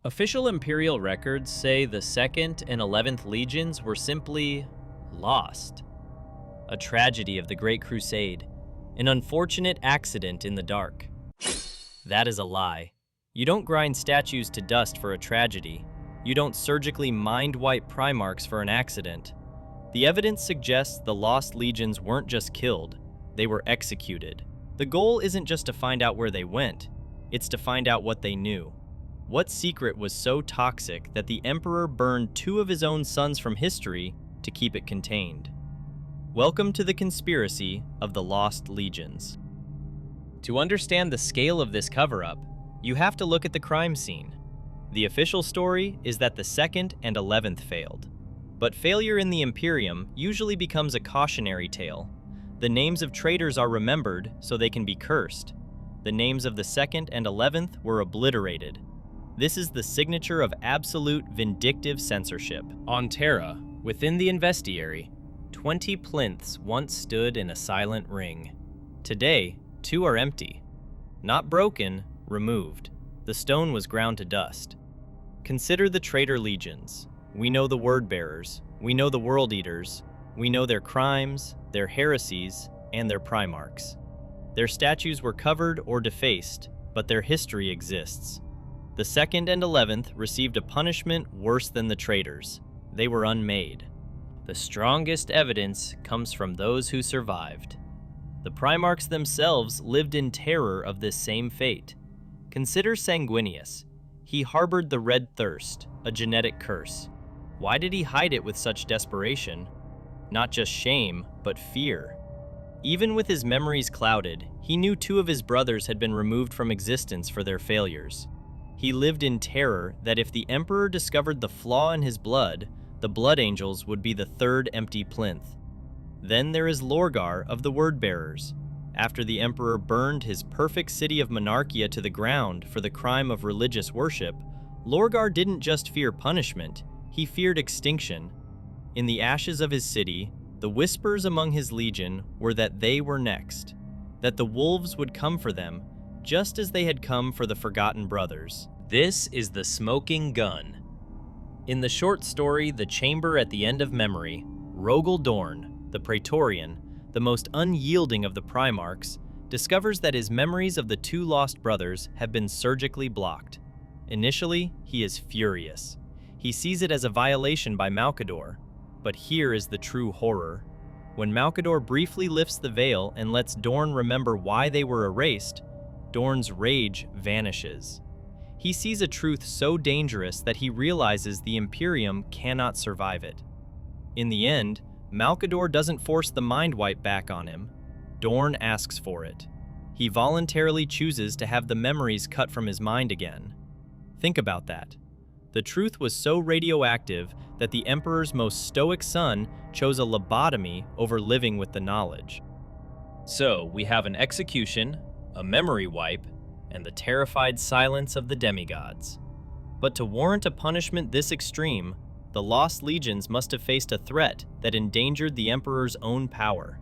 Official Imperial records say the 2nd and 11th Legions were simply lost. A tragedy of the Great Crusade, an unfortunate accident in the dark. That is a lie. You don't grind statues to dust for a tragedy. You don't surgically mind-wipe Primarchs for an accident. The evidence suggests the lost legions weren't just killed, they were executed. The goal isn't just to find out where they went, it's to find out what they knew. What secret was so toxic that the Emperor burned 2 of his own sons from history to keep it contained? Welcome to the conspiracy of the Lost Legions. To understand the scale of this cover-up, you have to look at the crime scene. The official story is that the 2nd and 11th failed. But failure in the Imperium usually becomes a cautionary tale. The names of traitors are remembered so they can be cursed. The names of the 2nd and 11th were obliterated. This is the signature of absolute vindictive censorship. On Terra, within the Investiary, 20 plinths once stood in a silent ring. Today, 2 are empty. Not broken, removed. The stone was ground to dust. Consider the traitor legions. We know the word-bearers. We know the world-eaters. We know their crimes, their heresies, and their Primarchs. Their statues were covered or defaced, but their history exists. The 2nd and 11th received a punishment worse than the traitors. They were unmade. The strongest evidence comes from those who survived. The Primarchs themselves lived in terror of this same fate. Consider Sanguinius. He harbored the red thirst, a genetic curse. Why did he hide it with such desperation? Not just shame, but fear. Even with his memories clouded, he knew 2 of his brothers had been removed from existence for their failures. He lived in terror that if the Emperor discovered the flaw in his blood, the Blood Angels would be the 3rd empty plinth. Then there is Lorgar of the Word-Bearers. After the Emperor burned his perfect city of Monarchia to the ground for the crime of religious worship, Lorgar didn't just fear punishment, he feared extinction. In the ashes of his city, the whispers among his legion were that they were next, that the wolves would come for them, just as they had come for the forgotten brothers. This is the smoking gun. In the short story, The Chamber at the End of Memory, Rogel Dorn, the Praetorian, the most unyielding of the Primarchs, discovers that his memories of the 2 lost brothers have been surgically blocked. Initially, he is furious. He sees it as a violation by Malcador. But here is the true horror. When Malcador briefly lifts the veil and lets Dorn remember why they were erased, Dorn's rage vanishes. He sees a truth so dangerous that he realizes the Imperium cannot survive it. In the end, Malcador doesn't force the mind wipe back on him. Dorn asks for it. He voluntarily chooses to have the memories cut from his mind again. Think about that. The truth was so radioactive that the Emperor's most stoic son chose a lobotomy over living with the knowledge. So, we have an execution, a memory wipe, and the terrified silence of the demigods. But to warrant a punishment this extreme, the Lost Legions must have faced a threat that endangered the Emperor's own power.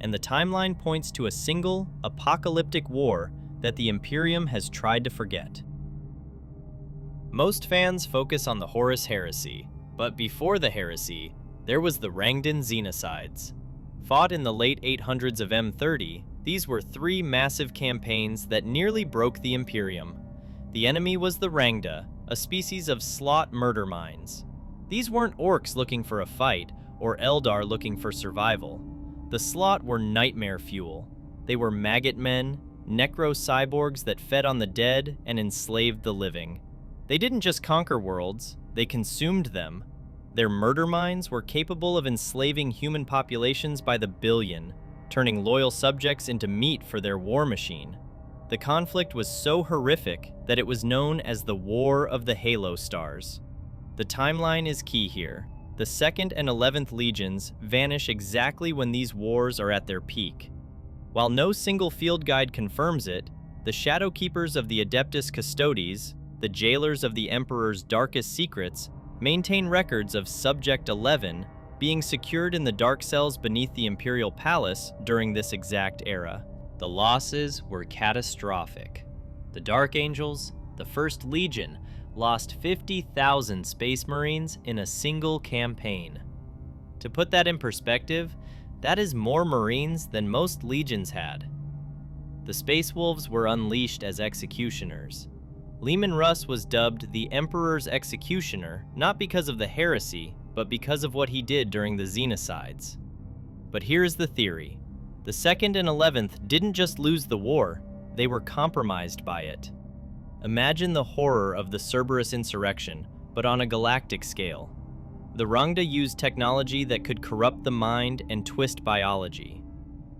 And the timeline points to a single, apocalyptic war that the Imperium has tried to forget. Most fans focus on the Horus Heresy, but before the Heresy, there was the Rangdan Xenocides. Fought in the late 800s of M30, these were 3 massive campaigns that nearly broke the Imperium. The enemy was the Rangda, a species of slot murder mines. These weren't orcs looking for a fight, or Eldar looking for survival. The slot were nightmare fuel. They were maggot men, necro-cyborgs that fed on the dead and enslaved the living. They didn't just conquer worlds, they consumed them. Their murder mines were capable of enslaving human populations by the billion, turning loyal subjects into meat for their war machine. The conflict was so horrific that it was known as the War of the Halo Stars. The timeline is key here. The 2nd and 11th Legions vanish exactly when these wars are at their peak. While no single field guide confirms it, the Shadow Keepers of the Adeptus Custodes, the jailers of the Emperor's darkest secrets, maintain records of Subject 11 being secured in the dark cells beneath the Imperial Palace during this exact era. The losses were catastrophic. The Dark Angels, the First Legion, lost 50,000 Space Marines in a single campaign. To put that in perspective, that is more Marines than most legions had. The Space Wolves were unleashed as executioners. Leman Russ was dubbed the Emperor's Executioner, not because of the Heresy, but because of what he did during the Xenocides. But here's the theory. The 2nd and 11th didn't just lose the war, they were compromised by it. Imagine the horror of the Cerberus insurrection, but on a galactic scale. The Rangda used technology that could corrupt the mind and twist biology.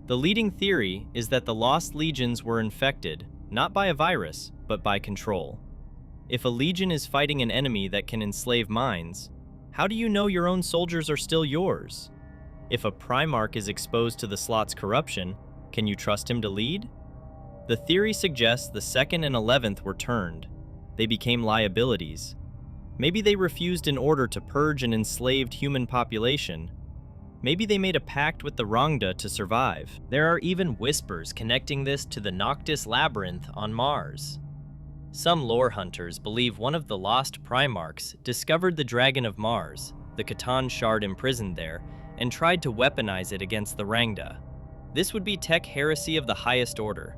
The leading theory is that the Lost Legions were infected, not by a virus, but by control. If a legion is fighting an enemy that can enslave minds, how do you know your own soldiers are still yours? If a Primarch is exposed to the slot's corruption, can you trust him to lead? The theory suggests the 2nd and 11th were turned. They became liabilities. Maybe they refused an order to purge an enslaved human population. Maybe they made a pact with the Rangda to survive. There are even whispers connecting this to the Noctis Labyrinth on Mars. Some lore hunters believe one of the lost Primarchs discovered the Dragon of Mars, the Catan shard imprisoned there, and tried to weaponize it against the Rangda. This would be tech heresy of the highest order.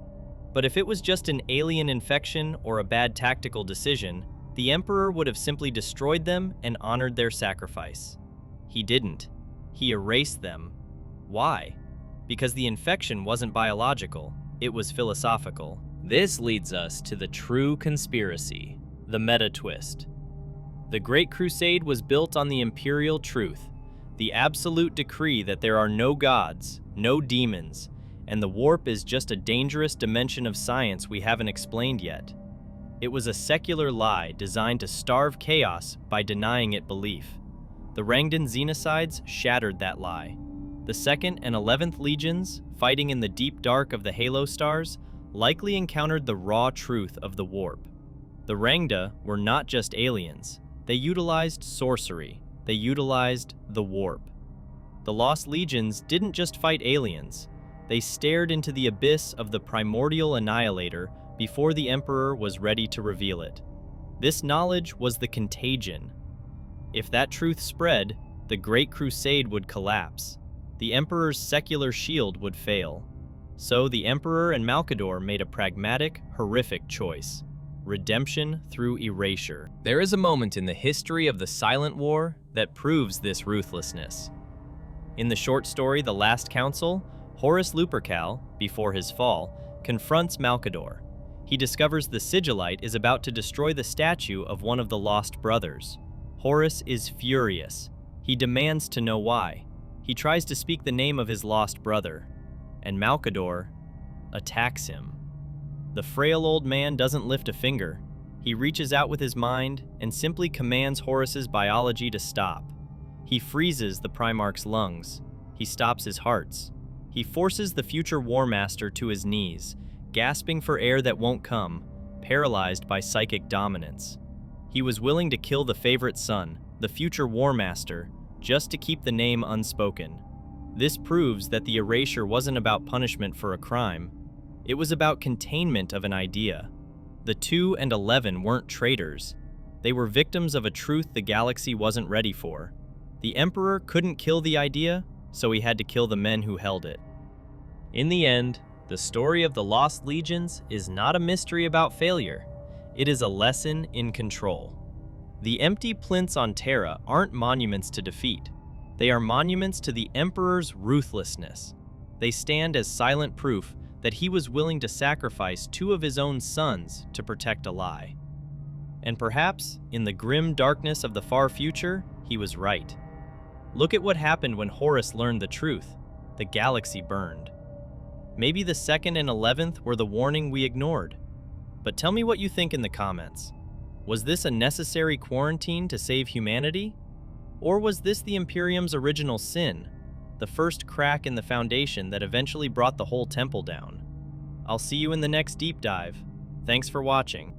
But if it was just an alien infection or a bad tactical decision, the Emperor would have simply destroyed them and honored their sacrifice. He didn't. He erased them. Why? Because the infection wasn't biological, it was philosophical. This leads us to the true conspiracy, the meta-twist. The Great Crusade was built on the Imperial truth, the absolute decree that there are no gods, no demons, and the warp is just a dangerous dimension of science we haven't explained yet. It was a secular lie designed to starve chaos by denying it belief. The Rangdan Xenocides shattered that lie. The 2nd and 11th Legions, fighting in the deep dark of the Halo stars, likely encountered the raw truth of the warp. The Rangda were not just aliens. They utilized sorcery. They utilized the warp. The Lost Legions didn't just fight aliens. They stared into the abyss of the primordial annihilator before the Emperor was ready to reveal it. This knowledge was the contagion. If that truth spread, the Great Crusade would collapse. The Emperor's secular shield would fail. So the Emperor and Malcador made a pragmatic, horrific choice. Redemption through erasure. There is a moment in the history of the Silent War that proves this ruthlessness. In the short story The Last Council, Horus Lupercal, before his fall, confronts Malcador. He discovers the Sigillite is about to destroy the statue of one of the lost brothers. Horus is furious. He demands to know why. He tries to speak the name of his lost brother, and Malcador attacks him. The frail old man doesn't lift a finger. He reaches out with his mind and simply commands Horus's biology to stop. He freezes the Primarch's lungs. He stops his hearts. He forces the future War Master to his knees, gasping for air that won't come, paralyzed by psychic dominance. He was willing to kill the favorite son, the future War Master, just to keep the name unspoken. This proves that the erasure wasn't about punishment for a crime. It was about containment of an idea. The 2 and 11 weren't traitors. They were victims of a truth the galaxy wasn't ready for. The Emperor couldn't kill the idea, so he had to kill the men who held it. In the end, the story of the Lost Legions is not a mystery about failure. It is a lesson in control. The empty plinths on Terra aren't monuments to defeat. They are monuments to the Emperor's ruthlessness. They stand as silent proof that he was willing to sacrifice 2 of his own sons to protect a lie. And perhaps, in the grim darkness of the far future, he was right. Look at what happened when Horus learned the truth. The galaxy burned. Maybe the 2nd and 11th were the warning we ignored. But tell me what you think in the comments. Was this a necessary quarantine to save humanity? Or was this the Imperium's original sin, the first crack in the foundation that eventually brought the whole temple down? I'll see you in the next deep dive. Thanks for watching.